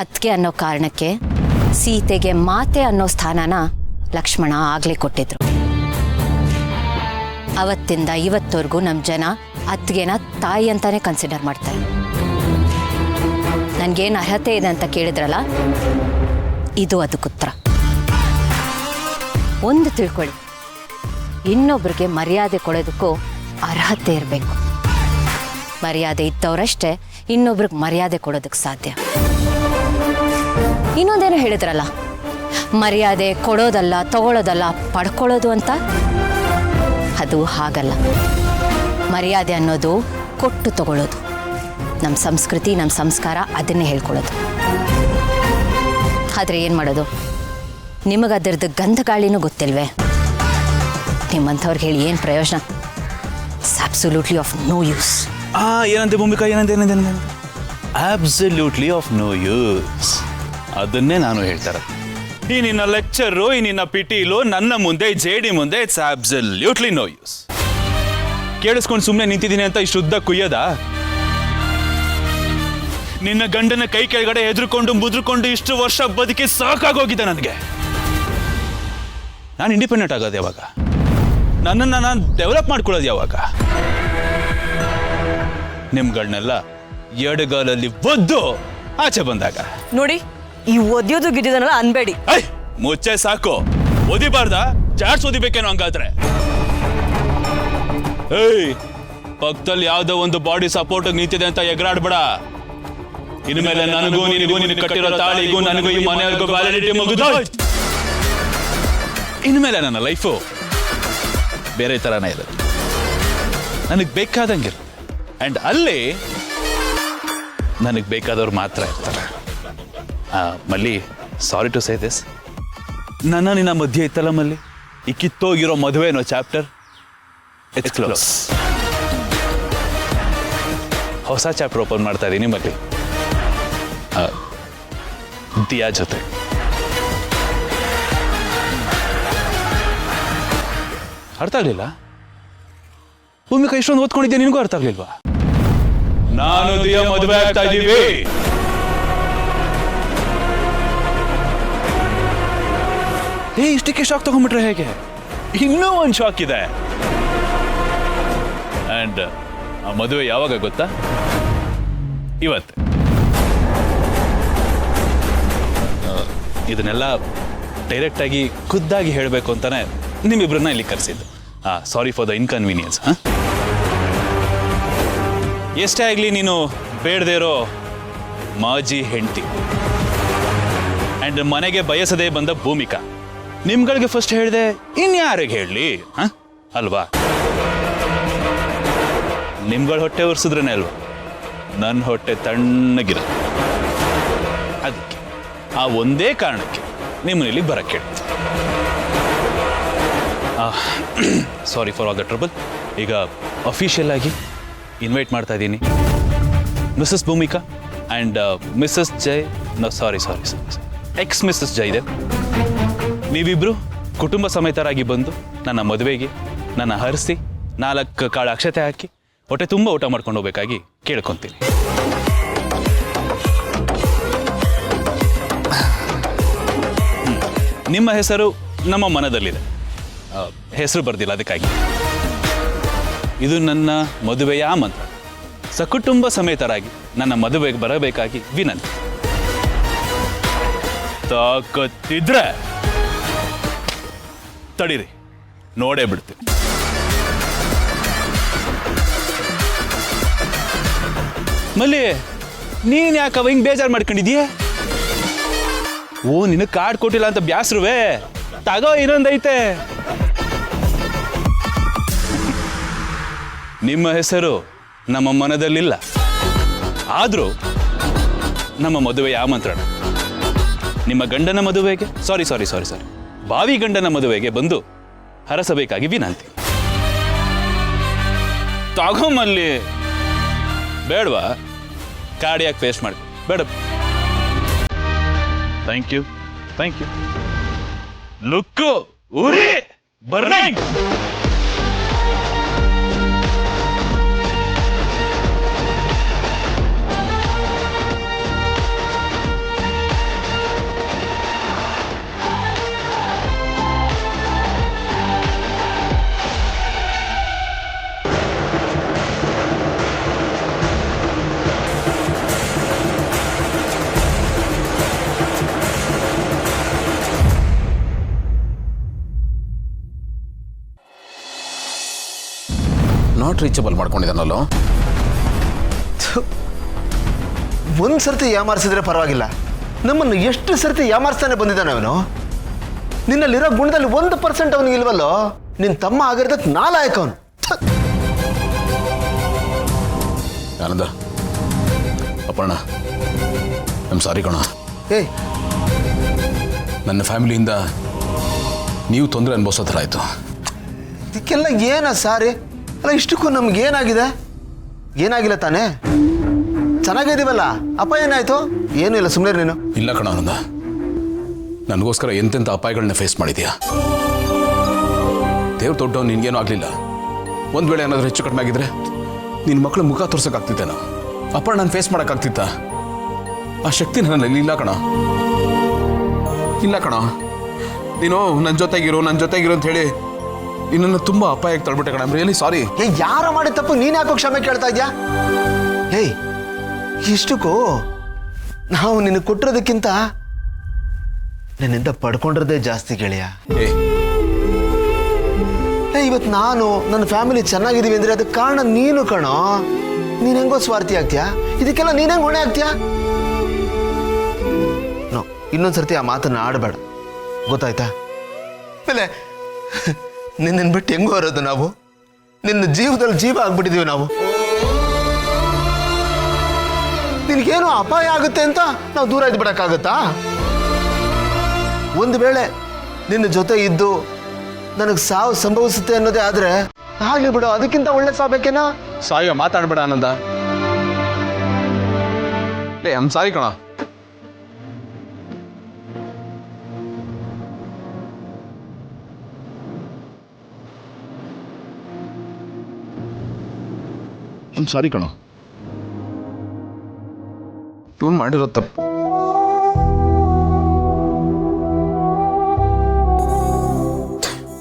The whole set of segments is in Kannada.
ಅದಕ್ಕೆ ಅನ್ನೋ ಕಾರಣಕ್ಕೆ ಸೀತೆಗೆ ಮಾತೆ ಅನ್ನೋ ಸ್ಥಾನನ ಲಕ್ಷ್ಮಣ ಆಗಲೇ ಕೊಟ್ಟಿದ್ರು. ಅವತ್ತಿಂದ ಇವತ್ತವರೆಗೂ ನಮ್ಮ ಜನ ಅತ್ತಿಗೆನ ತಾಯಿ ಅಂತಾನೆ ಕನ್ಸಿಡರ್ ಮಾಡ್ತಾರೆ. ನನಗೇನು ಅರ್ಹತೆ ಇದೆ ಅಂತ ಕೇಳಿದ್ರಲ್ಲ, ಇದು ಅದಕ್ಕುತ್ತರ. ಒಂದು ತಿಳ್ಕೊಳ್ಳಿ, ಇನ್ನೊಬ್ರಿಗೆ ಮರ್ಯಾದೆ ಕೊಡೋದಕ್ಕೂ ಅರ್ಹತೆ ಇರಬೇಕು. ಮರ್ಯಾದೆ ಇದ್ದವರಷ್ಟೇ ಇನ್ನೊಬ್ರಿಗೆ ಮರ್ಯಾದೆ ಕೊಡೋದಕ್ಕೆ ಸಾಧ್ಯ. ಇನ್ನೊಂದೇನು ಹೇಳಿದ್ರಲ್ಲ, ಮರ್ಯಾದೆ ಕೊಡೋದಲ್ಲ ತಗೊಳ್ಳೋದಲ್ಲ ಪಡ್ಕೊಳ್ಳೋದು ಅಂತ. ಅದು ಹಾಗಲ್ಲ. ಮರ್ಯಾದೆ ಅನ್ನೋದು ಕೊಟ್ಟು ತಗೊಳ್ಳೋದು. ನಮ್ಮ ಸಂಸ್ಕೃತಿ, ನಮ್ಮ ಸಂಸ್ಕಾರ ಅದನ್ನೇ ಹೇಳ್ಕೊಳ್ಳೋದು. ಆದರೆ ಏನು ಮಾಡೋದು, ನಿಮಗದ್ರದ್ದು ಗಂಧ ಗಾಳಿನೂ ಗೊತ್ತಿಲ್ವೇ? ನಿಮ್ಮಂಥವ್ರಿಗೆ ಹೇಳಿ ಏನು ಪ್ರಯೋಜನ? It's absolutely of no use. ಏನಂತೆ ಭೂಮಿಕಾ? ಏನಂತೆ? Absolutely of no use. ಅದನ್ನೇ ನಾನು ಹೇಳ್ತಾರೆ. ಈ ನಿನ್ನ ಲೆಕ್ಚರು, ಈ ನಿನ್ನ ಪಿಟೀಲು ನನ್ನ ಮುಂದೆ, ಜೆಡಿ ಮುಂದೆ ಇಟ್ಸ್ ಅಬ್ಸಲ್ಯೂಟ್ಲಿ ನೋ ಯೂಸ್. ಕೇಳಿಸ್ಕೊಂಡು ಸುಮ್ಮನೆ ನಿಂತಿದ್ದೀನಿ ಅಂತ ಇಷ್ಟು ಉದ್ದ ಕುಯ್ಯದ? ನಿನ್ನ ಗಂಡನ ಕೈ ಕೆಳಗಡೆ ಹೆದರ್ಕೊಂಡು ಮುದ್ರಕೊಂಡು ಇಷ್ಟು ವರ್ಷ ಬದುಕಿ ಸಾಕಾಗೋಗಿದೆ ನನಗೆ. ನಾನು ಇಂಡಿಪೆಂಡೆಂಟ್ ಆಗೋದು ಯಾವಾಗ? ನನ್ನನ್ನು ನಾನು ಡೆವಲಪ್ ಮಾಡ್ಕೊಳ್ಳೋದು ಯಾವಾಗ? ನಿಮ್ಗಳನ್ನೆಲ್ಲ ಎಡಗಾಲಲ್ಲಿ ಒದ್ದು ಆಚೆ ಬಂದಾಗ ನೋಡಿ, ಈ ಒದಿಯೋದು ಗಿಡಿದನಲ್ಲ ಅನ್ಬೇಡಿ. ಮುಚ್ಚೆ ಸಾಕು. ಓದಿಬಾರ್ದ? ಚಾಟ್ಸ್ ಓದಿಬೇಕೇನೋ ಹಂಗಾದ್ರೆ. ಪಕ್ಕದಲ್ಲಿ ಯಾವ್ದೋ ಒಂದು ಬಾಡಿ ಸಪೋರ್ಟ್ ನಿಂತಿದೆ ಅಂತ ಎಗರಾಡ್ಬೇಡ. ಇನ್ಮೇಲೆ ನನಗೂ ನಿನಗೂ ನಿನ್ ಕಟ್ಟಿರೋ ತಾಳಿಗೂ ನನಗೂ ಈ ಮನೆಯವ್ರಿಗೂ ವ್ಯಾಲಿಡಿಟಿ ಮುಗಿದು ಇನ್ಮೇಲೆ ನನ್ನ ಲೈಫು ಬೇರೆ ಥರನೇ ಇರುತ್ತೆ. ನನಗೆ ಬೇಕಾದಂಗಿರುತ್ತೆ. ಆ್ಯಂಡ್ ಅಲ್ಲಿ ನನಗೆ ಬೇಕಾದವ್ರು ಮಾತ್ರ ಇರ್ತಾರೆ. ಮಲ್ಲಿ, ಸಾರಿ ಟು ಸೇ ದಿಸ್, ನನ್ನ ನಿನ್ನ ಮಧ್ಯೆ ಇತ್ತಲ್ಲ ಮಲ್ಲಿ, ಈ ಕಿತ್ತೋಗಿರೋ ಮದುವೆ ಅನ್ನೋ ಚಾಪ್ಟರ್ ಇಟ್ಸ್ ಕ್ಲೋಸ್. ಹೊಸ ಚಾಪ್ಟರ್ ಓಪನ್ ಮಾಡ್ತಾ ಇದ್ದೀನಿ ಮಲ್ಲಿ, ದಿಯಾ ಜೊತೆ. ಅರ್ಥ ಆಗ್ಲಿಲ್ಲ? ಭೂಮಿಕಾ ಇಷ್ಟೊಂದು ಓದ್ಕೊಂಡಿದ್ದೆ, ನಿನಗೂ ಅರ್ಥ ಆಗ್ಲಿಲ್ವಾ? ನಾನು ದಿಯಾ ಮದುವೆ ಆಗ್ತಾ ಇದ್ದೀವಿ. ಇಷ್ಟಕ್ಕೆ ಶಾಕ್ ತಗೊಂಡ್ಬಿಟ್ರೆ ಹೇಗೆ? ಇನ್ನೂ ಒಂದು ಶಾಕ್ ಇದೆ. ಅಂಡ್ ಆ ಮದುವೆ ಯಾವಾಗ ಗೊತ್ತಾ? ಇವತ್ತು. ಇದನ್ನೆಲ್ಲ ಡೈರೆಕ್ಟ್ ಆಗಿ ಖುದ್ದಾಗಿ ಹೇಳಬೇಕು ಅಂತಾನೆ ನಿಮ್ಮಿಬ್ರನ್ನ ಇಲ್ಲಿ ಕರೆಸಿದ್ದು. Sorry for the inconvenience. ಎಷ್ಟೇ ಆಗಲಿ ನೀನು ಬೇಡದೇ ಇರೋ ಮಾಜಿ ಹೆಂಡತಿ ಅಂಡ್ ಮನೆಗೆ ಬಯಸದೇ ಬಂದ ಭೂಮಿಕಾ. ನಿಮ್ಗಳಿಗೆ ಫಸ್ಟ್ ಹೇಳಿದೆ, ಇನ್ಯಾರಿಗೆ ಹೇಳಲಿ ಅಲ್ವಾ? ನಿಮ್ಗಳ ಹೊಟ್ಟೆ ಒರೆಸಿದ್ರೇನೆ ಅಲ್ವಾ ನನ್ನ ಹೊಟ್ಟೆ ತಣ್ಣಗಿರ. ಅದಕ್ಕೆ ಆ ಒಂದೇ ಕಾರಣಕ್ಕೆ ನಿಮ್ಮನ್ನ ಇಲ್ಲಿ ಬರಕ್ಕೆ ಹೇಳ್ತೀನಿ. Sorry for all the trouble. ಈಗ ಅಫಿಷಿಯಲ್ ಆಗಿ ಇನ್ವೈಟ್ ಮಾಡ್ತಾ ಇದ್ದೀನಿ Mrs Bhumika and Mrs Jai. Sorry ex Mrs Jaidev. ನೀವಿಬ್ರು ಕುಟುಂಬ ಸಮೇತರಾಗಿ ಬಂದು ನನ್ನ ಮದುವೆಗೆ ನನ್ನ ಹರಿಸಿ 4 ಕಾಳು ಅಕ್ಷತೆ ಹಾಕಿ ಹೊಟ್ಟೆ ತುಂಬ ಊಟ ಮಾಡ್ಕೊಂಡು ಹೋಗ್ಬೇಕಾಗಿ ಕೇಳ್ಕೊತೀನಿ. ನಿಮ್ಮ ಹೆಸರು ನಮ್ಮ ಮನದಲ್ಲಿದೆ, ಹೆಸರು ಬರ್ದಿಲ್ಲ, ಅದಕ್ಕಾಗಿ ಇದು ನನ್ನ ಮದುವೆಯ ಮಂತ್ರ. ಸಕುಟುಂಬ ಸಮೇತರಾಗಿ ನನ್ನ ಮದುವೆಗೆ ಬರಬೇಕಾಗಿ ವಿನಂತಿ. ತಾಕತ್ತಿದ್ರೆ ತಡೀರಿ, ನೋಡೇ ಬಿಡ್ತೀನಿ. ಮಲ್ಲಿ, ನೀನ್ ಯಾಕವ ಹಿಂಗ್ ಬೇಜಾರು ಮಾಡ್ಕೊಂಡಿದೀಯ? ಓ, ನಿನಗೆ ಕಾರ್ಡ್ ಕೊಟ್ಟಿಲ್ಲ ಅಂತ ಬ್ಯಾಸ್ರುವೆ? ತಗೋ, ಇನ್ನೊಂದೈತೆ. ನಿಮ್ಮ ಹೆಸರು ನಮ್ಮ ಮನದಲ್ಲಿಲ್ಲ, ಆದ್ರೂ ನಮ್ಮ ಮದುವೆಯ ಆಮಂತ್ರಣ. ನಿಮ್ಮ ಗಂಡನ ಮದುವೆಗೆ ಸಾರಿ ಭಾವಿ ಗಂಡನ ಮದುವೆಗೆ ಬಂದು ಹರಸಬೇಕಾಗಿ ವಿನಂತಿ. ತಗೊಂಬಲ್ಲಿ. ಬೇಡವಾ? ಕಾರ್ಡಿಯಾಗಿ ಪೇಸ್ಟ್ ಮಾಡಿ ಬೇಡ. Thank you. ಲುಕ್ಕು ಉರಿ ಬರ್ನಿಂಗ್. ನಾಟ್ ರೀಚಬಲ್ ಮಾಡ್ಕೊಂಡಿದ್ದಾನಲ್ಲೋ. ಒಂದು ಸರ್ತಿ ಯಾಮಾರಿಸಿದ್ರೆ ಪರವಾಗಿಲ್ಲ, ನಮ್ಮನ್ನು ಎಷ್ಟು ಸರ್ತಿ ಯಾಮಾರಿಸ್ತಾನೆ ಬಂದಿದ್ದಾನೆ ಅವನು. ನಿನ್ನಲ್ಲಿರೋ ಗುಣದಲ್ಲಿ 1% ಅವನಿಗೆ ಇಲ್ವಲ್ಲೋ. ನಿನ್ನ ತಮ್ಮ ಆಗಿರೋದಕ್ಕೆ ನಾಲಾಯಕ ಅವನು. ಆನಂದ, ಅಪರ್ಣ, ಐಮ್ ಸಾರಿ ಕಣ. ಏಯ್, ನನ್ನ ಫ್ಯಾಮಿಲಿಯಿಂದ ನೀವು ತೊಂದರೆ ಅನುಭವಿಸೋ ಥರ ಆಯಿತು. ಇದಕ್ಕೆಲ್ಲ ಏನ ಸಾರಿ? ಅಲ್ಲ, ಇಷ್ಟಕ್ಕೂ ನಮ್ಗೆ ಏನಾಗಿದೆ? ಏನಾಗಿಲ್ಲ ತಾನೇ? ಚೆನ್ನಾಗಿದ್ದೀವಲ್ಲ. ಅಪ್ಪ ಏನಾಯ್ತು? ಏನೂ ಇಲ್ಲ, ಸುಮ್ಮನೆ ನೀನು. ಇಲ್ಲ ಕಣ ಆನಂದ, ನನಗೋಸ್ಕರ ಎಂತೆಂಥ ಅಪಾಯಗಳನ್ನ ಫೇಸ್ ಮಾಡಿದ್ಯಾ. ದೇವ್ರು ದೊಡ್ಡವ್, ನಿನ್ಗೇನೂ ಆಗಲಿಲ್ಲ. ಒಂದು ವೇಳೆ ಏನಾದರೂ ಹೆಚ್ಚು ಕಡಿಮೆ ಆಗಿದ್ರೆ ನಿನ್ನ ಮಕ್ಕಳ ಮುಖ ತೋರ್ಸೋಕ್ಕಾಗ್ತಿತ್ತೇನೋ. ಅಪ್ಪ ನಾನು ಫೇಸ್ ಮಾಡೋಕ್ಕಾಗ್ತಿತ್ತ? ಆ ಶಕ್ತಿ ನನ್ನಲ್ಲಿ ಇಲ್ಲ ಕಣ. ಇಲ್ಲ ಕಣ, ನೀನು ನನ್ನ ಜೊತೆಗಿರು ಅಂತ ಹೇಳಿ ನಿನ್ನನ್ನು ತುಂಬ ಅಪಾಯಕ್ಕೆ ತಳ್ಬಿಟ್ಟೆ ಕಣ. Really sorry. ಯಾರ ಮಾಡಿದ ತಪ್ಪು ನೀನು ಯಾಕೋ ಕ್ಷಮೆ ಕೇಳ್ತಾ ಇದ್ಯಾ? ಏಯ್, ಇಷ್ಟಕ್ಕೂ ನಾವು ನಿನಗೆ ಕೊಟ್ಟಿರೋದಕ್ಕಿಂತ ನಿನ್ನಿಂದ ಪಡ್ಕೊಂಡಿರೋದೇ ಜಾಸ್ತಿ ಗೆಳೆಯ. ಇವತ್ತು ನಾನು ನನ್ನ ಫ್ಯಾಮಿಲಿ ಚೆನ್ನಾಗಿದ್ದೀವಿ ಅಂದರೆ ಅದಕ್ಕೆ ಕಾರಣ ನೀನು ಕಣೋ. ನೀನು ಹೆಂಗೋ ಸ್ವಾರ್ಥಿ ಆಗ್ತೀಯಾ? ಇದಕ್ಕೆಲ್ಲ ನೀನು ಹೆಂಗೆ ಹೊಣೆ ಆಗ್ತೀಯಾ? ನೋ, ಇನ್ನೊಂದ್ಸರ್ತಿ ಆ ಮಾತನ್ನು ಆಡಬೇಡ, ಗೊತ್ತಾಯ್ತಾ? ಆಮೇಲೆ ನಿನ್ನ ಬಿಟ್ಟು ಹೆಂಗೋ ಇರೋದು ನಾವು. ನಿನ್ನ ಜೀವದಲ್ಲಿ ಜೀವ ಆಗ್ಬಿಟ್ಟಿದೀವಿ ನಾವು. ನಿನಗೇನು ಅಪಾಯ ಆಗುತ್ತೆ ಅಂತ ನಾವು ದೂರ ಇದ್ದು ಬಿಡಕ್ಕಾಗತ್ತಾ? ಒಂದು ವೇಳೆ ನಿನ್ನ ಜೊತೆ ಇದ್ದು ನನಗೆ ಸಾವು ಸಂಭವಿಸುತ್ತೆ ಅನ್ನೋದೇ ಆದ್ರೆ ಹಾಗೆ ಬಿಡು, ಅದಕ್ಕಿಂತ ಒಳ್ಳೆ ಸಾಬೇಕೇನಾ? ಸಾಯೋ ಮಾತಾಡ್ಬೇಡ ಆನಂದ. ಐಮ್ ಸಾರಿ ಕಣ. ಸಾರಿ ಕಣ, ಇವನು ಮಾಡಿರೋ ತಪ್ಪು.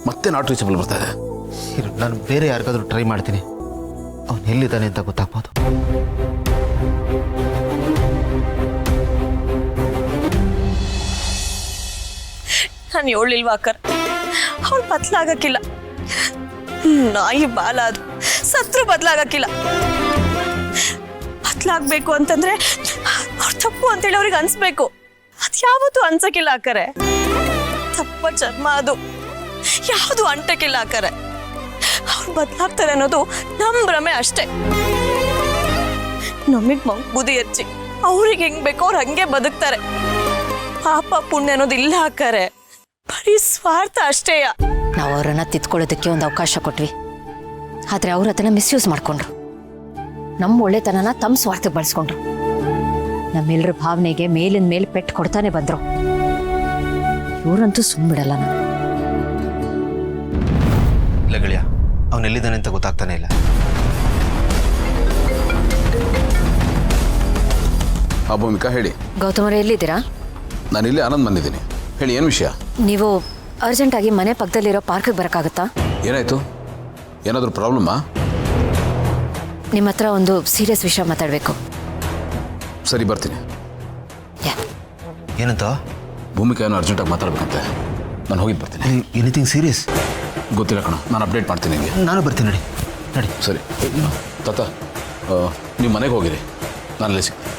ಮತ್ತೆ ನಾಟ್ ರೀಚಬಲ್ ಬರ್ತಾ ಇದೆ. ನಾನು ಬೇರೆ ಯಾರಿಗಾದ್ರೂ ಟ್ರೈ ಮಾಡ್ತೀನಿ, ಅವನು ಎಲ್ಲಿದ್ದಾನೆ ಅಂತ ಗೊತ್ತಾಗ್ಬೋದು. ನಾನು ಹೇಳಿಲ್ವಾ ಅಕ್ಕರ್, ಅವ್ಳು ಬದಲಾಗಕ್ಕಿಲ್ಲ. ನಾಯಿ ಬಾಲ ಅದು, ಸತ್ರು ಬದಲಾಗಕ್ಕಿಲ್ಲ. ಬದಲಾಗಬೇಕು ಅಂತಂದ್ರೆ ಅವ್ರು ತಪ್ಪು ಅಂತೇಳಿ ಅವ್ರಿಗೆ ಅನ್ಸ್ಬೇಕು. ಅದು ಯಾವತ್ತೂ ಅನ್ಸಕ್ಕಿಲ್ಲ ಅಕ್ಕರೆ. ತಪ್ಪ ಚರ್ಮ ಅದು ಯಾವುದು ಅಂಟಕ್ಕಿಲ್ಲ ಅಕ್ಕರೆ. ಅವ್ರು ಬದಲಾಗ್ತಾರೆ ಅನ್ನೋದು ನಮ್ಮ ಭ್ರಮೆ ಅಷ್ಟೇ. ನಮಗ್ ಬುದ್ಧಿ ಹೆಚ್ಚಿ ಅವ್ರಿಗೆ ಹೆಂಗ್ ಬೇಕೋ ಅವ್ರು ಹಂಗೆ ಬದುಕ್ತಾರೆ. ಪಾಪ ಪುಣ್ಯ ಅನ್ನೋದು ಇಲ್ಲ ಅಕ್ಕರೆ, ಬರೀ ಸ್ವಾರ್ಥ ಅಷ್ಟೇಯ. ನಾವು ಅವರನ್ನು ತಿದ್ಕೊಳ್ಳೋದಕ್ಕೆ ಒಂದು ಅವಕಾಶ ಕೊಟ್ವಿ, ಆದರೆ ಅವರು ಅದನ್ನು ಮಿಸ್ಯೂಸ್ ಮಾಡಿಕೊಂಡ್ರು. ನಮ್ಮ ಒಳ್ಳೆತನನ ತಮ್ಮ ಸ್ವಾರ್ಥಕ್ಕೆ ಬಳಸ್ಕೊಂಡ್ರು. ನಮ್ಮೆಲ್ಲರ ಭಾವನೆಗೆ ಮೇಲಿನ ಮೇಲೆ ಪೆಟ್ಟು ಕೊಡ್ತಾನೆ ಬಂದರು. ಇವರಂತೂ ಸುಮ್ಬಿಡಲ್ಲ. ನಾನು ಇಲ್ಲ ಗೆಳೆಯ, ಅವನು ಎಲ್ಲಿದ್ದಾನೆ ಅಂತ ಗೊತ್ತಾಗ್ತಾನೆ ಇಲ್ಲ. ಭೂಮಿಕಾ ಹೇಳಿ. ಗೌತಮರೇ, ಎಲ್ಲಿದ್ದೀರಾ? ನಾನು ಇಲ್ಲೇ ಆನಂದ್ ಬಂದಿದ್ದೀನಿ. ಹೇಳಿ, ಏನು ವಿಷಯ? ನೀವು ಅರ್ಜೆಂಟಾಗಿ ಮನೆ ಪಕ್ಕದಲ್ಲಿರೋ ಪಾರ್ಕಿಗೆ ಬರೋಕ್ಕಾಗುತ್ತಾ? ಏನಾಯ್ತು? ಏನಾದರೂ ಪ್ರಾಬ್ಲಮ್ಮಾ? ನಿಮ್ಮ ಹತ್ರ ಒಂದು ಸೀರಿಯಸ್ ವಿಷಯ ಮಾತಾಡಬೇಕು. ಸರಿ, ಬರ್ತೀನಿ. ಏನಂತ? ಭೂಮಿಕಾ ಏನೋ ಅರ್ಜೆಂಟಾಗಿ ಮಾತಾಡ್ಬೇಕಂತೆ. ನಾನು ಹೋಗಿದ್ದು ಬರ್ತೀನಿ. Anything serious? ಗೊತ್ತಿಲ್ಲ ಕಣ, ನಾನು ಅಪ್ಡೇಟ್ ಮಾಡ್ತೀನಿ ನಿಮಗೆ. ನಾನು ಬರ್ತೀನಿ, ನಡಿ ನಡಿ. ಸರಿ ತಾತ, ನೀವು ಮನೆಗೆ ಹೋಗಿರಿ, ನಾನು ಅಲ್ಲೇ ಸಿಗ್ತೀನಿ.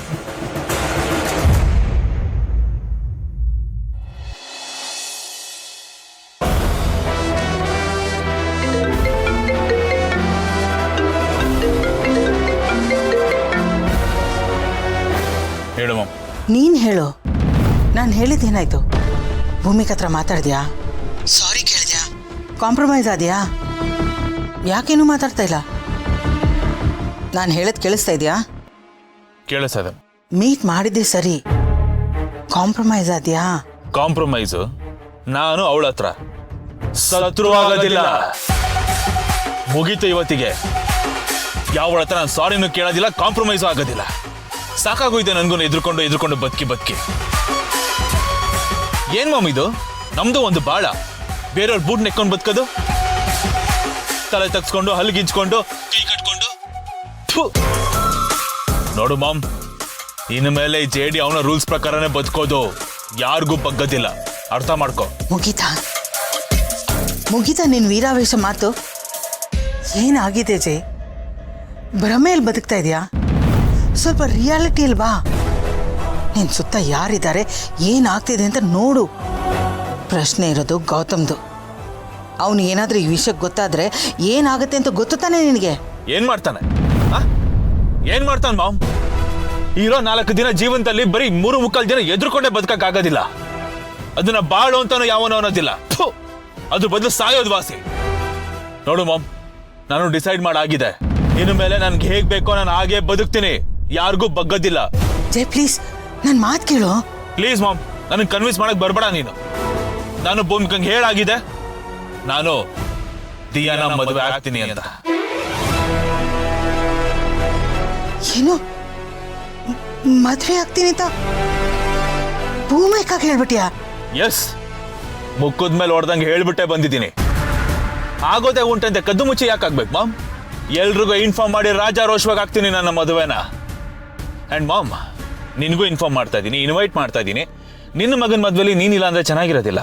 ಹೇಳು ಮಾಮ್. ನೀನು ಹೇಳು. ನಾನು ಹೇಳಿದ್ದೇನಾಯ್ತು? ಭೂಮಿಕ ಹತ್ರ ಮಾತಾಡಿದ್ಯಾ? ಸಾರಿ ಕೇಳಿದ್ಯಾ? ಕಾಂಪ್ರಮೈಸ್ ಆದ್ಯಾ? ಯಾಕೇನು ಮಾತಾಡ್ತಾ ಇಲ್ಲ? ನಾನು ಹೇಳೋದು ಕೇಳಿಸ್ತಾ ಇದೆಯಾ? ಕೇಳಿಸ್ತದೆ. ಮೀಟ್ ಮಾಡಿದ್ದೆ ಸರಿ, ಕಾಂಪ್ರಮೈಸ್ ಆದ್ಯಾ? ಕಾಂಪ್ರಮೈಸು ನಾನು ಅವಳ ಹತ್ರ ಸತ್ರುವಾಗೋದಿಲ್ಲ. ಮುಗೀತು ಇವತ್ತಿಗೆ. ಯಾವಳ ಹತ್ರ ನಾನು ಸಾರಿನೂ ಕೇಳೋದಿಲ್ಲ, ಕಾಂಪ್ರಮೈಸು ಆಗೋದಿಲ್ಲ. ಸಾಕಾಗೋಯ್ತು ನನಗೂ ಎದ್ರುಕೊಂಡು ಬದುಕಿ. ಏನ್ ಮಾಮ್ ಇದು? ನಮ್ದು ಒಂದು ಬಾಳ, ಬೇರೆಯವ್ರ ಬೂಟ್ ನೆಕ್ಕೊಂಡು ಬದುಕೋದು, ತಲೆ ತಗ್ಸ್ಕೊಂಡು ಹಲ್ಗಿಂಚ್ಕೊಂಡು ಕೈ ಕಟ್ಕೊಂಡು. ನೋಡು ಮಾಮ್, ಇನ್ನು ಮೇಲೆ ಜೆಡಿ ಅವನ ರೂಲ್ಸ್ ಪ್ರಕಾರನೇ ಬದುಕೋದು, ಯಾರಿಗೂ ಬಗ್ಗದಿಲ್ಲ. ಅರ್ಥ ಮಾಡ್ಕೊ. ಮುಗೀತಾ ನಿನ್ ವೀರಾವೇಶ ಮಾತು? ಏನಾಗಿದೆ ಜೈ? ಭ್ರಮೆಯಲ್ಲಿ ಬದುಕ್ತಾ ಇದೆಯಾ? ಸ್ವಲ್ಪ ರಿಯಾಲಿಟಿಯಲ್ಲಿ ಬಾ. ನಿನ್ನ ಸುತ್ತ ಯಾರಿದ್ದಾರೆ, ಏನಾಗ್ತಿದೆ ಅಂತ ನೋಡು. ಪ್ರಶ್ನೆ ಇರೋದು ಗೌತಮ್ದು. ಅವನು ಏನಾದರೂ ಈ ವಿಷಯಕ್ಕೆ ಗೊತ್ತಾದರೆ ಏನಾಗುತ್ತೆ ಅಂತ ಗೊತ್ತು ತಾನೆ ನಿನಗೆ? ಏನ್ ಮಾಡ್ತಾನೆ? ಏನ್ ಮಾಡ್ತಾನೆ ಮಾಮ್? ಇರೋ 4 ದಿನ ಜೀವನದಲ್ಲಿ ಬರೀ 3-3 ದಿನ ಎದುರುಕೊಂಡೇ ಬದುಕಕ್ಕಾಗೋದಿಲ್ಲ. ಅದನ್ನ ಬಾಳು ಅಂತಾನು ಯಾವನೋ ಅನ್ನೋದಿಲ್ಲ. ಥು, ಅದ್ರ ಬದಲು ಸಾಯೋದು ವಾಸಿ. ನೋಡು ಮಾಮ್, ನಾನು ಡಿಸೈಡ್ ಮಾಡಾಗಿದೆ. ಇನ್ನು ಮೇಲೆ ನನ್ಗೆ ಹೇಗ್ ಬೇಕೋ ನಾನು ಹಾಗೆ ಬದುಕ್ತೀನಿ, ಯಾರಿಗೂ ಬಗ್ಗೋದಿಲ್ಲ. ಜೈ ಪ್ಲೀಸ್ ನನ್ನ ಮಾತು ಕೇಳು. ಪ್ಲೀಸ್ ಮಾಮ್, ನನಗೆ ಕನ್ವಿನ್ಸ್ ಮಾಡಕ್ ಬರ್ಬೇಡ ನೀನು. ನಾನು ಭೂಮಿಕಂಗೆ ಹೇಳಾಗಿದೆ, ನಾನು ದಿಯಾನ ಮದುವೆ ಆಗ್ತೀನಿ ಅಂತ. ಏನು ಮದುವೆ ಆಗ್ತೀನಿ ಅಂತ ಭೂಮಿಕಾಗೆ ಹೇಳ್ಬಿಟ್ಯಾ? ಎಸ್, ಮುಕ್ಕದ ಮೇಲೆ ಹೊಡೆದಂಗೆ ಹೇಳ್ಬಿಟ್ಟೆ ಬಂದಿದ್ದೀನಿ. ಆಗೋದೇ ಉಂಟಂತೆ ಕದ್ದು ಮುಚ್ಚಿ ಯಾಕಾಗ್ಬೇಕು ಮಾಮ್? ಎಲ್ರಿಗೂ ಇನ್ಫಾರ್ಮ್ ಮಾಡಿ ರಾಜಾರೋಷವಾಗಿ ಆಗ್ತೀನಿ ನನ್ನ ಮದುವೆನ. ಆ್ಯಂಡ್ ಮಾಮ್, ನಿನಗೂ ಇನ್ಫಾರ್ಮ್ ಮಾಡ್ತಾ ಇದ್ದೀನಿ, ಇನ್ವೈಟ್ ಮಾಡ್ತಾ ಇದ್ದೀನಿ. ನಿನ್ನ ಮಗನ ಮದುವೆಲಿ ನೀನಿಲ್ಲ ಅಂದ್ರೆ ಚೆನ್ನಾಗಿರೋದಿಲ್ಲ.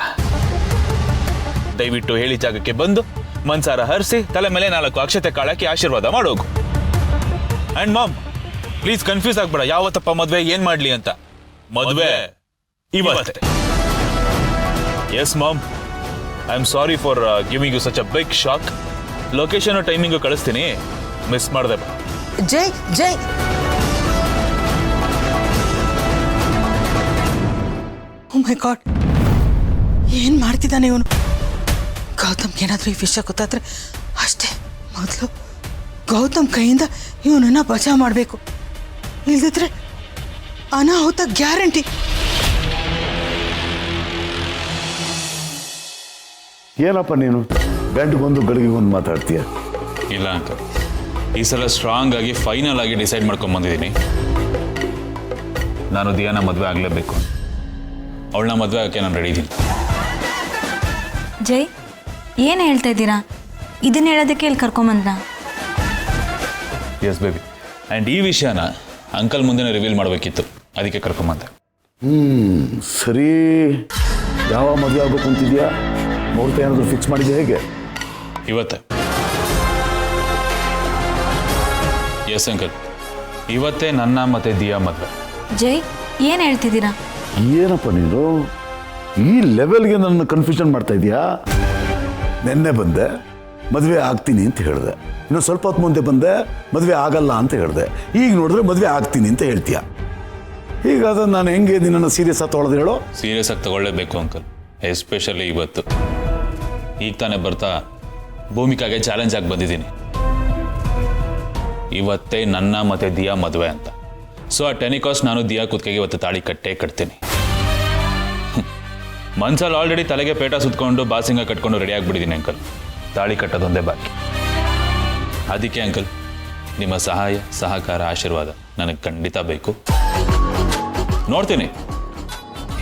ದಯವಿಟ್ಟು ಹೇಳಿ ಜಾಗಕ್ಕೆ ಬಂದು ಮನ್ಸಾರ ಹರಿಸಿ ತಲೆ ಮೇಲೆ 4 ಅಕ್ಷತೆ ಕಾಳಾಕಿ ಆಶೀರ್ವಾದ ಮಾಡೋಗು. ಆ್ಯಂಡ್ ಮಾಮ್, ಪ್ಲೀಸ್ ಕನ್ಫ್ಯೂಸ್ ಆಗ್ಬೇಡ, ಯಾವತ್ತಪ್ಪ ಮದುವೆ ಏನ್ ಮಾಡ್ಲಿ ಅಂತ. ಮದುವೆ ಇವತ್ತೇ. Yes mom, I am sorry for giving you such a big shock. Location timing ಕಳಿಸ್ತೀನಿ, ಮಿಸ್ ಮಾಡದೆ. ಜೈ ಜೈ ಓ ಮೈ ಗಾಡ್, ಏನ್ ಮಾಡ್ತಿದ್ದಾನೆ ಇವನು? ಗೌತಮ್ಗೆ ಏನಾದರೂ ಈ ವಿಷಯ ಗೊತ್ತಾದ್ರೆ ಅಷ್ಟೇ. ಮೊದಲು ಗೌತಮ್ ಕೈಯಿಂದ ಇವನನ್ನ ಬಚಾವ್ ಮಾಡಬೇಕು, ಇಲ್ದಿದ್ರೆ ಅನಾಹುತ ಗ್ಯಾರಂಟಿ. ಏನಪ್ಪ ನೀನು ಗಂಟೆಗೊಂದು ಗಳಿಗೆಗೊಂದು ಮಾತಾಡ್ತೀಯ? ಇಲ್ಲ ಅಂಕಲ್, ಈ ಸಲ ಸ್ಟ್ರಾಂಗ್ ಆಗಿ ಫೈನಲ್ ಆಗಿ ಡಿಸೈಡ್ ಮಾಡ್ಕೊಂಡು ಬಂದಿದ್ದೀನಿ. ನಾನು ದಿಯಾನ ಮದುವೆ ಆಗಲೇಬೇಕು. ಅವಳನ್ನ ಮದುವೆ ಆಗಕ್ಕೆ ನಾನು ರೆಡಿ ಇದ್ದೀನಿ. ಜೈ, ಏನು ಹೇಳ್ತಾ ಇದ್ದೀರಾ? ಇದನ್ನ ಹೇಳೋದಕ್ಕೆ ಇಲ್ಲಿ ಕರ್ಕೊಂಬಂದ? ಎಸ್ ಬೇಬಿ, ಆ್ಯಂಡ್ ಈ ವಿಷಯನ ಅಂಕಲ್ ಮುಂದೆ ರಿವೀಲ್ ಮಾಡಬೇಕಿತ್ತು, ಅದಕ್ಕೆ ಕರ್ಕೊಂಬಂದೆ. ಸರಿ, ಯಾವ ಮದುವೆ ಆಗಬೇಕು ಅಂತಿದ್ಯಾ? ಮುಹೂರ್ತ ಏನಾದರೂ ಫಿಕ್ಸ್ ಮಾಡಿದ್ಯಾ ಹೇಗೆ? ಇವತ್ತೇ. ಎಸ್ ಅಂಕಲ್, ಇವತ್ತೇ ನನ್ನ ಮತ್ತೆ ದಿಯಾ ಮದುವೆ. ಜೈ, ಏನು ಹೇಳ್ತಿದ್ದೀರಾ? ಏನಪ್ಪ ನೀನು ಈ ಲೆವೆಲ್ಗೆ ನನ್ನ ಕನ್ಫ್ಯೂಷನ್ ಮಾಡ್ತಾ ಇದೀಯಾ? ನಿನ್ನೆ ಬಂದೆ ಮದುವೆ ಆಗ್ತೀನಿ ಅಂತ ಹೇಳಿದೆ, ಇನ್ನು ಸ್ವಲ್ಪ ಹೊತ್ತು ಮುಂದೆ ಬಂದೆ ಮದುವೆ ಆಗಲ್ಲ ಅಂತ ಹೇಳಿದೆ, ಈಗ ನೋಡಿದ್ರೆ ಮದುವೆ ಆಗ್ತೀನಿ ಅಂತ ಹೇಳ್ತೀಯ. ಈಗ ಅದನ್ನು ನಾನು ಹೆಂಗೆ ನಿನ್ನನ್ನು ಸೀರಿಯಸ್ ಆಗಿ ತೊಗೊಳ್ಳೋದು ಹೇಳೋ? ಸೀರಿಯಸ್ ಆಗಿ ತಗೊಳ್ಳೇಬೇಕು ಅಂಕಲ್, ಎಸ್ಪೆಷಲಿ ಇವತ್ತು. ಈಗ ತಾನೇ ಬರ್ತಾ ಭೂಮಿಕಾಗೆ ಚಾಲೆಂಜ್ ಆಗಿ ಬಂದಿದ್ದೀನಿ. ಇವತ್ತೇ ನನ್ನ ಮತ್ತೆ ದಿಯಾ ಮದುವೆ ಅಂತ. ಸೊ ಆ ಟೆನಿಕಾಸ್ಟ್ ನಾನು ದಿಯಾ ಕುತ್ತಿಗೆಗೆ ಇವತ್ತು ತಾಳಿ ಕಟ್ತೀನಿ. ಮನ್ಸಲ್ಲಿ ಆಲ್ರೆಡಿ ತಲೆಗೆ ಪೇಟ ಸುತ್ಕೊಂಡು ಬಾಸಿಂಗ ಕಟ್ಕೊಂಡು ರೆಡಿ ಆಗಿಬಿಟ್ಟಿದ್ದೀನಿ ಅಂಕಲ್. ತಾಳಿ ಕಟ್ಟೋದೊಂದೇ ಬಾಕಿ. ಅದಕ್ಕೆ ಅಂಕಲ್, ನಿಮ್ಮ ಸಹಾಯ ಸಹಕಾರ ಆಶೀರ್ವಾದ ನನಗೆ ಖಂಡಿತ ಬೇಕು. ನೋಡ್ತೀನಿ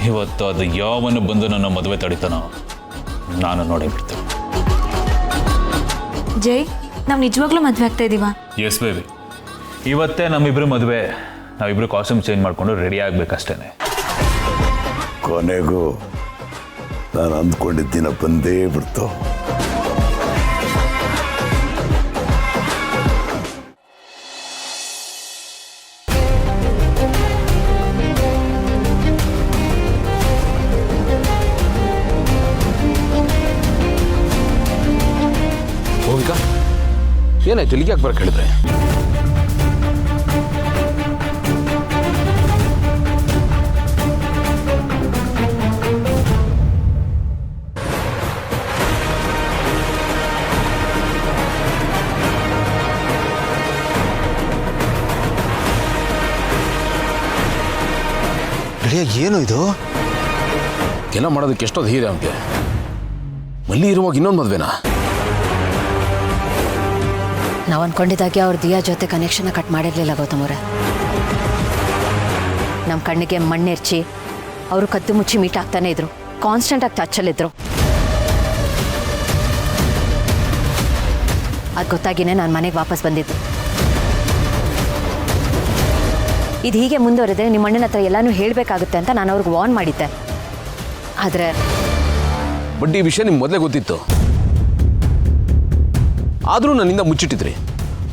ಇವತ್ತು ಅದು ಯಾವನು ಬಂದು ನನ್ನ ಮದುವೆ ತಡಿತಾನೋ ನಾನು ನೋಡೇ ಬಿಡ್ತೇನೆ. ಜೈ, ನಾವು ನಿಜವಾಗ್ಲೂ ಮದುವೆ ಆಗ್ತಾ ಇದ್ದೀವಾ? ಎಸ್ ಬೇಬಿ, ಇವತ್ತೇ ನಮ್ಮಿಬ್ರು ಮದುವೆ. ನಾವಿಬ್ರು ಕಾಸ್ಟ್ಯೂಮ್ ಚೇಂಜ್ ಮಾಡಿಕೊಂಡು ರೆಡಿ ಆಗ್ಬೇಕಷ್ಟೇನೆ. ಕೊನೆಗೂ ನಾನು ಅಂದ್ಕೊಂಡಿದ್ದ ದಿನ ಬಂದೇ ಬಿಡ್ತು. ಭೂಮಿಕಾ, ಏನಾಯ್ತು? ಇಲ್ಲಿಗೆ ಯಾಕೆ ಬರಕ್ಕೆ ಹೇಳಿದ್ರೆ? ಏನು ಇದು? ಎಲ್ಲ ಮಾಡೋದಕ್ಕೆ ಎಷ್ಟೊಂದು ಹೀರೆ ಅವನಿಗೆ. ಮಲ್ಲಿ ಇರುವಾಗ ಇನ್ನೊಂದು ಮದುವೆನಾ? ನಾವು ಅನ್ಕೊಂಡಿದ್ದಾಗೆ ಅವ್ರ ದಿಯಾ ಜೊತೆ ಕನೆಕ್ಷನ್ ಕಟ್ ಮಾಡಿರ್ಲಿಲ್ಲ ಗೌತಮ್ ಅವರೇ. ನಮ್ಮ ಕಣ್ಣಿಗೆ ಮಣ್ಣೆರ್ಚಿ ಅವರು ಕದ್ದು ಮುಚ್ಚಿ ಮೀಟ್ ಆಗ್ತಾನೆ ಇದ್ರು, ಕಾನ್ಸ್ಟೆಂಟ್ ಆಗಿ ಟಚ್ಚಲ್ಲಿದ್ರು. ಅದು ಗೊತ್ತಾಗಿನೇ ನಾನು ಮನೆಗೆ ವಾಪಸ್ ಬಂದಿದ್ದು. ಇದು ಹೀಗೆ ಮುಂದುವರೆದ್ರೆ ನಿಮ್ಮ ಅಣ್ಣನ ಹತ್ರ ಎಲ್ಲಾನು ಹೇಳಬೇಕಾಗುತ್ತೆ ಅಂತ ನಾನು ಅವ್ರಿಗೆ ವಾರ್ನ್ ಮಾಡಿದ್ದೆ. ಆದರೆ ಬಟ್ ಈ ವಿಷಯ ನಿಮ್ಗೆ ಮೊದಲೇ ಗೊತ್ತಿತ್ತು. ಆದರೂ ನನ್ನಿಂದ ಮುಚ್ಚಿಟ್ಟಿದ್ರಿ.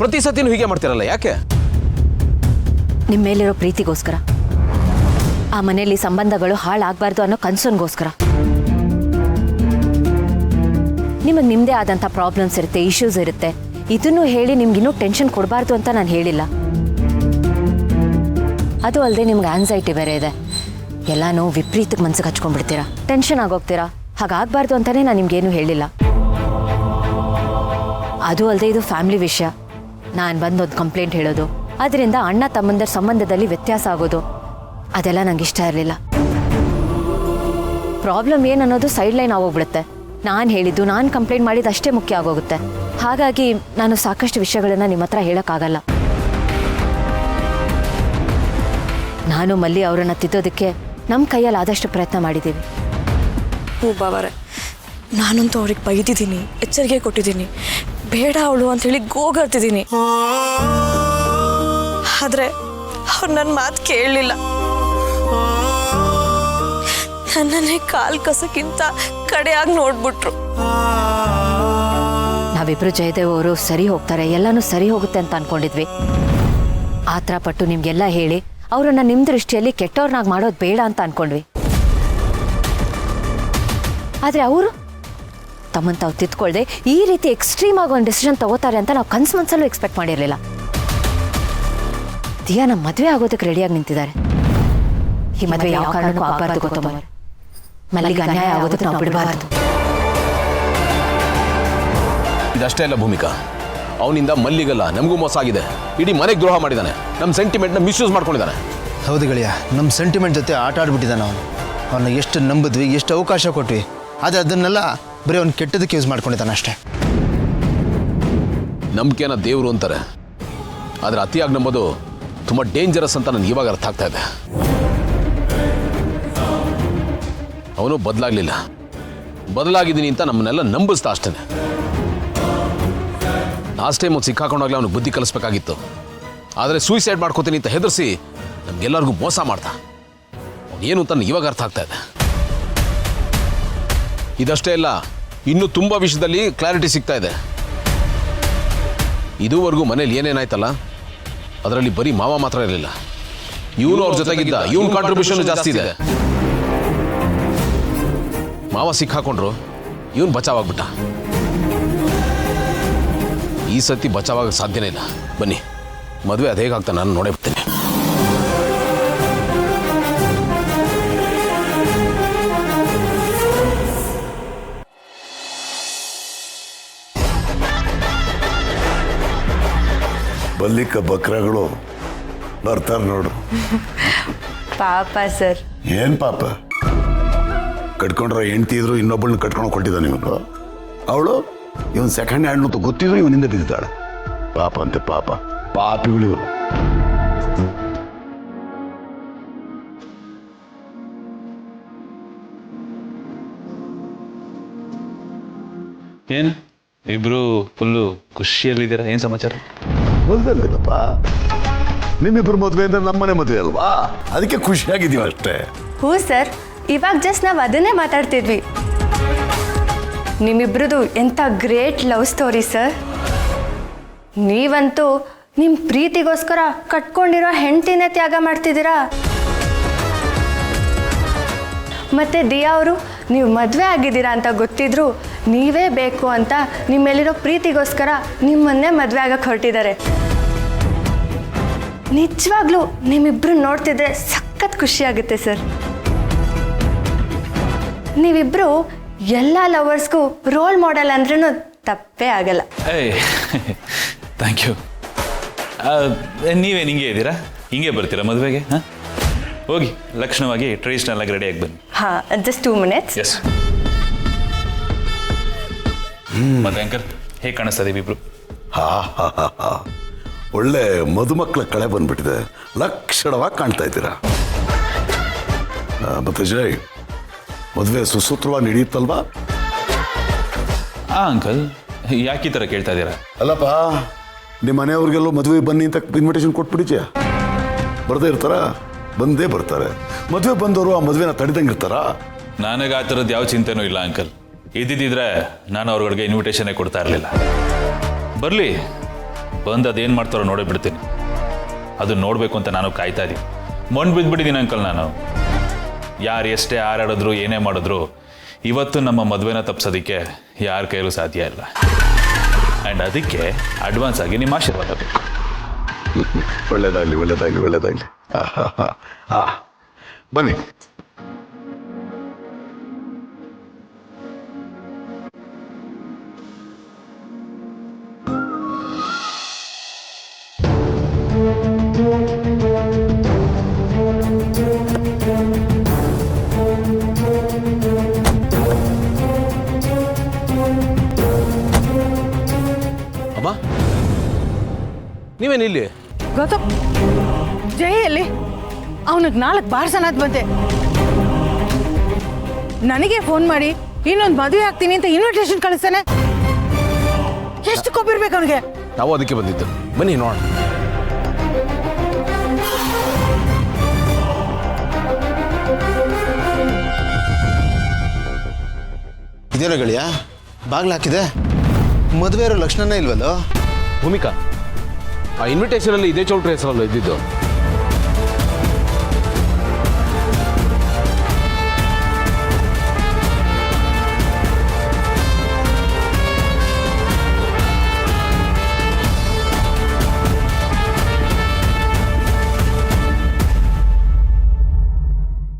ಪ್ರತಿ ಸತಿನೂ ಹೀಗೆ ಮಾಡ್ತಿರಲ್ಲ, ಯಾಕೆ? ನಿಮ್ಮ ಮೇಲಿರೋ ಪ್ರೀತಿಗೋಸ್ಕರ, ಆ ಮನೆಯಲ್ಲಿ ಸಂಬಂಧಗಳು ಹಾಳಾಗಬಾರ್ದು ಅನ್ನೋ ಕನ್ಸರ್ನ್ಗೋಸ್ಕರ. ನಿಮಗೆ ನಿಮ್ಮದೇ ಆದಂಥ ಪ್ರಾಬ್ಲಮ್ಸ್ ಇರುತ್ತೆ, ಇಶ್ಯೂಸ್ ಇರುತ್ತೆ. ಇದನ್ನು ಹೇಳಿ ನಿಮ್ಗಿನ್ನೂ ಟೆನ್ಷನ್ ಕೊಡಬಾರ್ದು ಅಂತ ನಾನು ಹೇಳಿಲ್ಲ. ಅದು ಅಲ್ಲದೆ ನಿಮ್ಗೆ ಆನ್ಸೈಟಿ ಬೇರೆ ಇದೆ. ಎಲ್ಲನೂ ವಿಪರೀತಕ್ಕೆ ಮನ್ಸಿಗೆ ಹಚ್ಕೊಂಡ್ಬಿಡ್ತೀರಾ, ಟೆನ್ಷನ್ ಆಗೋಗ್ತೀರಾ. ಹಾಗಾಗಬಾರ್ದು ಅಂತಲೇ ನಾನು ನಿಮ್ಗೇನು ಹೇಳಿಲ್ಲ. ಅದು ಅಲ್ಲದೆ ಇದು ಫ್ಯಾಮಿಲಿ ವಿಷಯ. ನಾನು ಬಂದೊಂದು ಕಂಪ್ಲೇಂಟ್ ಹೇಳೋದು, ಅದರಿಂದ ಅಣ್ಣ ತಮ್ಮಂದರ ಸಂಬಂಧದಲ್ಲಿ ವ್ಯತ್ಯಾಸ ಆಗೋದು, ಅದೆಲ್ಲ ನಂಗೆ ಇಷ್ಟ ಇರಲಿಲ್ಲ. ಪ್ರಾಬ್ಲಮ್ ಏನು ಅನ್ನೋದು ಸೈಡ್ ಲೈನ್ ಆಗೋಗ್ಬಿಡುತ್ತೆ. ನಾನು ಹೇಳಿದ್ದು, ನಾನು ಕಂಪ್ಲೇಂಟ್ ಮಾಡಿದ್ದು ಅಷ್ಟೇ ಮುಖ್ಯ ಆಗೋಗುತ್ತೆ. ಹಾಗಾಗಿ ನಾನು ಸಾಕಷ್ಟು ವಿಷಯಗಳನ್ನು ನಿಮ್ಮ ಹತ್ರ ಹೇಳೋಕ್ಕಾಗಲ್ಲ. ನಾನು ಮಲ್ಲಿ ಅವರನ್ನು ತಿದ್ದೋದಕ್ಕೆ ನಮ್ಮ ಕೈಯಲ್ಲಿ ಆದಷ್ಟು ಪ್ರಯತ್ನ ಮಾಡಿದ್ದೀವಿ. ಬಾವರೆ, ನಾನಂತೂ ಅವ್ರಿಗೆ ಬೈದಿದ್ದೀನಿ, ಎಚ್ಚರಿಕೆ ಕೊಟ್ಟಿದ್ದೀನಿ, ಬೇಡ ಅವಳು ಅಂಥೇಳಿ ಗೋಗರ್ತಿದ್ದೀನಿ. ಆದರೆ ಅವ್ರು ನನ್ನ ಮಾತು ಕೇಳಲಿಲ್ಲ. ನನ್ನನ್ನೇ ಕಾಲು ಕಸಕ್ಕಿಂತ ಕಡೆಯಾಗಿ ನೋಡ್ಬಿಟ್ರು. ನಾವಿಬ್ರು ಜಯದೇವ್ ಅವರು ಸರಿ ಹೋಗ್ತಾರೆ, ಎಲ್ಲನೂ ಸರಿ ಹೋಗುತ್ತೆ ಅಂತ ಅನ್ಕೊಂಡಿದ್ವಿ. ಆ ಥರ ಪಟ್ಟು ನಿಮ್ಗೆಲ್ಲ ಹೇಳಿ ಅವರನ್ನು ನಿಮ್ಮ ದೃಷ್ಟಿಯಲ್ಲಿ ಕೆಟ್ಟವ್ರನ್ನಾಗಿ ಮಾಡೋದು ಬೇಡ ಅಂತ ಅನ್ಕೊಂಡ್ವಿ. ಆದರೆ ಅವರು ತಮ್ಮನ್ನು ತಾವು ತಿದ್ಕೊಳ್ದೆ ಈ ರೀತಿ ಎಕ್ಸ್ಟ್ರೀಮ್ ಆಗಿ ಒಂದು ಡಿಸಿಷನ್ ತಗೋತಾರೆ ಅಂತ ನಾವು ಕನ್ಸು ಮನಸ್ಸಲ್ಲೂ ಎಕ್ಸ್ಪೆಕ್ಟ್ ಮಾಡಿರಲಿಲ್ಲ. ದಿಯಾ ನಮ್ಮ ಮದುವೆ ಆಗೋದಕ್ಕೆ ರೆಡಿಯಾಗಿ ನಿಂತಿದ್ದಾರೆ. ಈ ಮದುವೆ ಯಾವ ಕಾರಣಕ್ಕೂ ಆಗಬಾರ್ದು ಗೊತ್ತಮ್ಮ. ಮಲ್ಲಿಗೆ ಅನ್ಯಾಯ ಆಗೋದಕ್ಕೆ ನಾವು ಬಿಡಬಾರ್ದು. ಇದಷ್ಟೇ ಅಲ್ಲ ಭೂಮಿಕಾ, ಅವನಿಂದ ಮಲ್ಲಿಗಲ್ಲ ನಮಗೂ ಮೋಸ ಆಗಿದೆ. ಇಡೀ ಮನೆಗೆ ದ್ರೋಹ ಮಾಡಿದ್ದಾನೆ, ನಮ್ಮ ಸೆಂಟಿಮೆಂಟ್ನ ಮಿಸ್ಯೂಸ್ ಮಾಡ್ಕೊಂಡಿದ್ದಾನೆ. ಹೌದು ಗೆಳೆಯ, ನಮ್ಮ ಸೆಂಟಿಮೆಂಟ್ ಜೊತೆ ಆಟ ಆಡ್ಬಿಟ್ಟಿದ್ದಾನೆ ಅವನು. ಅವನ್ನ ಎಷ್ಟು ನಂಬಿದ್ವಿ, ಎಷ್ಟು ಅವಕಾಶ ಕೊಟ್ವಿ, ಆದರೆ ಅದನ್ನೆಲ್ಲ ಬರೀ ಅವ್ನು ಕೆಟ್ಟದಕ್ಕೆ ಯೂಸ್ ಮಾಡ್ಕೊಂಡಿದ್ದಾನೆ ಅಷ್ಟೇ. ನಂಬಿಕೆನ ದೇವರು ಅಂತಾರೆ, ಆದರೆ ಅತಿಯಾಗಿ ನಂಬೋದು ತುಂಬ ಡೇಂಜರಸ್ ಅಂತ ನನಗೆ ಇವಾಗ ಅರ್ಥ ಆಗ್ತಾ ಇದೆ. ಅವನು ಬದಲಾಗಲಿಲ್ಲ, ಬದಲಾಗಿದ್ದೀನಿ ಅಂತ ನಮ್ಮನ್ನೆಲ್ಲ ನಂಬಿಸ್ತಾ ಅಷ್ಟೇ. ಲಾಸ್ಟ್ ಟೈಮ್ ಅವ್ನು ಸಿಕ್ಕಾಕೊಂಡಾಗಲೇ ಅವನಿಗೆ ಬುದ್ಧಿ ಕಲಿಸ್ಬೇಕಾಗಿತ್ತು. ಆದರೆ ಸೂಸೈಡ್ ಮಾಡ್ಕೋತೀನಿ ಅಂತ ಹೆದರಿಸಿ ನಮಗೆಲ್ಲರಿಗೂ ಮೋಸ ಮಾಡ್ತಾ. ಅವನು ಏನು ಅಂತ ಇವಾಗ ಅರ್ಥ ಆಗ್ತಾ ಇದೆ. ಇದಷ್ಟೇ ಇಲ್ಲ, ಇನ್ನೂ ತುಂಬ ವಿಷಯದಲ್ಲಿ ಕ್ಲಾರಿಟಿ ಸಿಗ್ತಾ ಇದೆ. ಇದುವರೆಗೂ ಮನೇಲಿ ಏನೇನಾಯ್ತಲ್ಲ ಅದರಲ್ಲಿ ಬರೀ ಮಾವ ಮಾತ್ರ ಇರಲಿಲ್ಲ, ಇವನು ಅವ್ರ ಜೊತೆಗಿದ್ದ, ಇವನ್ ಕಾಂಟ್ರಿಬ್ಯೂಷನ್ ಜಾಸ್ತಿ ಇದೆ. ಮಾವ ಸಿಕ್ಕಾಕೊಂಡ್ರು, ಇವನು ಬಚಾವಾಗ್ಬಿಟ್ಟ. ಈ ಸತಿ ಬಚಾವಾಗ ಸಾಧ್ಯನೇ ಇಲ್ಲ. ಬನ್ನಿ, ಮದುವೆ ಅದು ಹೇಗಾಗ್ತಾ ನಾನು ನೋಡೇ ಬಿಡ್ತೇನೆ. ಬಲ್ಲಿಕ ಬಕ್ರಗಳು ಬರ್ತಾರೆ ನೋಡು. ಪಾಪ ಸರ್. ಏನ್ ಪಾಪ? ಕಟ್ಕೊಂಡ್ರೆ ಹೆಂಡ್ತಿ ಇದ್ರು ಇನ್ನೊಬ್ಬಳನ್ನ ಕಟ್ಕೊಂಡು ಕೊಟ್ಟಿದ್ದಾನೆ ಇವನು. ಅವಳು ಇವನ್ ಸೆಕೆಂಡ್ ಹ್ಯಾಂಡ್ ಅಂತ ಗೊತ್ತಿದ್ರು ಇವನಿಂದ ಬಿದ್ದಾಳೆ. ಪಾಪ ಅಂತೆ ಪಾಪ, ಪಾಪಿಗಳು ಇವರು. ಏನು ಇಬ್ರು ಫುಲ್ಲು ಖುಷಿಯಲ್ಲಿದ್ದೀರಾ? ಏನು ಸಮಾಚಾರ? ಮೊದಲಲ್ಲಪ್ಪ, ನಿಮ್ಮಿಬ್ಬರು ಮದುವೆ ಅಂದ್ರೆ ನಮ್ಮನೆ ಮದುವೆ ಅಲ್ವಾ, ಅದಕ್ಕೆ ಖುಷಿಯಾಗಿದ್ದೀವಿ ಅಷ್ಟೇ. ಹ್ಞೂ ಸರ್, ಇವಾಗ ಜಸ್ಟ್ ನಾವು ಅದನ್ನೇ ಮಾತಾಡ್ತಿದ್ವಿ. ನಿಮ್ಮಿಬ್ರದ್ದು ಎಂಥ ಗ್ರೇಟ್ ಲವ್ ಸ್ಟೋರಿ ಸರ್. ನೀವಂತೂ ನಿಮ್ಮ ಪ್ರೀತಿಗೋಸ್ಕರ ಕಟ್ಕೊಂಡಿರೋ ಹೆಂಡತಿನೇ ತ್ಯಾಗ ಮಾಡ್ತಿದ್ದೀರಾ. ಮತ್ತು ದಿಯಾ ಅವರು ನೀವು ಮದುವೆ ಆಗಿದ್ದೀರಾ ಅಂತ ಗೊತ್ತಿದ್ರು ನೀವೇ ಬೇಕು ಅಂತ ನಿಮ್ಮೇಲಿರೋ ಪ್ರೀತಿಗೋಸ್ಕರ ನಿಮ್ಮನ್ನೇ ಮದುವೆ ಆಗಕ್ಕೆ ಹೊರಟಿದ್ದಾರೆ. ನಿಜವಾಗ್ಲೂ ನಿಮ್ಮಿಬ್ರು ನೋಡ್ತಿದ್ರೆ ಸಖತ್ ಖುಷಿಯಾಗುತ್ತೆ ಸರ್. ನೀವಿಬ್ರು ಎಲ್ಲ ಲವರ್ಸ್ಗೂ ರೋಲ್ ಮಾಡೆಲ್ ಅಂದ್ರೂ ತಪ್ಪೇ ಆಗಲ್ಲ. ಏಯ್ ಥ್ಯಾಂಕ್ ಯು. ನೀವೇನು ಹಿಂಗೆ ಇದ್ದೀರಾ? ಹಿಂಗೆ ಬರ್ತೀರಾ ಮದುವೆಗೆ? ಹಾಂ, ಹೋಗಿ ಲಕ್ಷಣವಾಗಿ ಟ್ರೆಡಿಷ್ನಲ್ ಆಗಿ ರೆಡಿಯಾಗಿ ಬನ್ನಿ. ಹಾಂ, ಜಸ್ಟ್ 2 minutes. ಎಸ್. ಮತ್ತೆ ಅಂಕಲ್ ಹೇಗೆ ಕಾಣಿಸ್ತಾ ಇದೀವಿ ಇಬ್ರು? ಹಾ ಹಾ ಹಾ ಹಾ, ಒಳ್ಳೆ ಮದುಮಕ್ಕಳ ಕಳೆ ಬಂದ್ಬಿಟ್ಟಿದೆ, ಲಕ್ಷಣವಾಗಿ ಕಾಣ್ತಾ ಇದ್ದೀರಾ. ಮತ್ತೆ ಜಯ್, ಮದುವೆ ಸುಸೂತ್ರವಾಗಿ ನಡೆಯುತ್ತಲ್ವಾ? ಅಂಕಲ್ ಯಾಕೆ ಈ ಥರ ಕೇಳ್ತಾ ಇದ್ದೀರಾ? ಅಲ್ಲಪ್ಪ, ನಿಮ್ಮ ಮನೆಯವ್ರಿಗೆಲ್ಲೋ ಮದುವೆ ಬನ್ನಿ ಅಂತ ಇನ್ವಿಟೇಷನ್ ಕೊಟ್ಬಿಡಿದ್ಯಾ? ಬರದೇ ಇರ್ತಾರ? ಬಂದೇ ಬರ್ತಾರೆ. ಮದುವೆ ಬಂದವರು ಆ ಮದುವೆನ ತಡೆದಂಗೆ ಇರ್ತಾರ? ನನಗೆ ಆ ಥರದ್ದು ಯಾವ ಚಿಂತೆನೂ ಇಲ್ಲ ಅಂಕಲ್. ಇದ್ದಿದ್ದಿದ್ರೆ ನಾನು ಅವ್ರಗಳಿಗೆ ಇನ್ವಿಟೇಷನ್ನೇ ಕೊಡ್ತಾ ಇರಲಿಲ್ಲ. ಬರಲಿ, ಬಂದು ಅದೇನು ಮಾಡ್ತಾರೋ ನೋಡೇ ಬಿಡ್ತೀನಿ. ಅದು ನೋಡಬೇಕು ಅಂತ ನಾನು ಕಾಯ್ತಾ ಇದ್ದೀನಿ. ಮಣ್ಣು ಬಿದ್ದುಬಿಟ್ಟಿದ್ದೀನಿ ಅಂಕಲ್ ನಾನು. ಯಾರು ಎಷ್ಟೇ ಹಾರಾಡಿದ್ರು ಏನೇ ಮಾಡಿದ್ರು ಇವತ್ತು ನಮ್ಮ ಮದುವೆನ ತಪ್ಪಿಸೋದಕ್ಕೆ ಯಾರ ಕೈಲೂ ಸಾಧ್ಯ ಇಲ್ಲ. ಆ್ಯಂಡ್ ಅದಕ್ಕೆ ಅಡ್ವಾನ್ಸ್ ಆಗಿ ನಿಮ್ಮ ಆಶೀರ್ವಾದ ಬೇಕು. ಒಳ್ಳೇದಾಗ್ಲಿ ಒಳ್ಳೇದಾಗ್ಲಿ ಒಳ್ಳೇದಾಗ್ಲಿ. ಬನ್ನಿ. ಅಮ್ಮ, ನೀವೇನಿಲ್ಲಿ? ಗೌತಮ್, ಜಯಲ್ಲಿ ಅವನಿಗೆ 4 ಬಾರ್ಸನಾದ್ ಬಂತೆ. ನನಗೆ ಫೋನ್ ಮಾಡಿ ಇನ್ನೊಂದು ಮದುವೆ ಆಗ್ತೀನಿ ಅಂತ ಇನ್ವಿಟೇಷನ್ ಕಳಿಸ್ತಾನೆ. ಎಷ್ಟು ಕೊಬ್ಬಿರ್ಬೇಕು ಅವನಿಗೆ? ನಾವು ಅದಕ್ಕೆ ಬಂದಿದ್ದು. ಬನ್ನಿ ನೋಡೋಣ. ಇದೇನೋ ಗೆಳೆಯ, ಬಾಗ್ಲು ಹಾಕಿದೆ, ಮದುವೆ ಇರೋ ಲಕ್ಷಣನೇ ಇಲ್ವಲ್ಲೋ? ಭೂಮಿಕಾ, ಆ ಇನ್ವಿಟೇಷನಲ್ಲಿ ಇದೇ ಚೌಟ್ರಿ ಹೆಸರಲ್ಲ ಇದ್ದಿದ್ದು.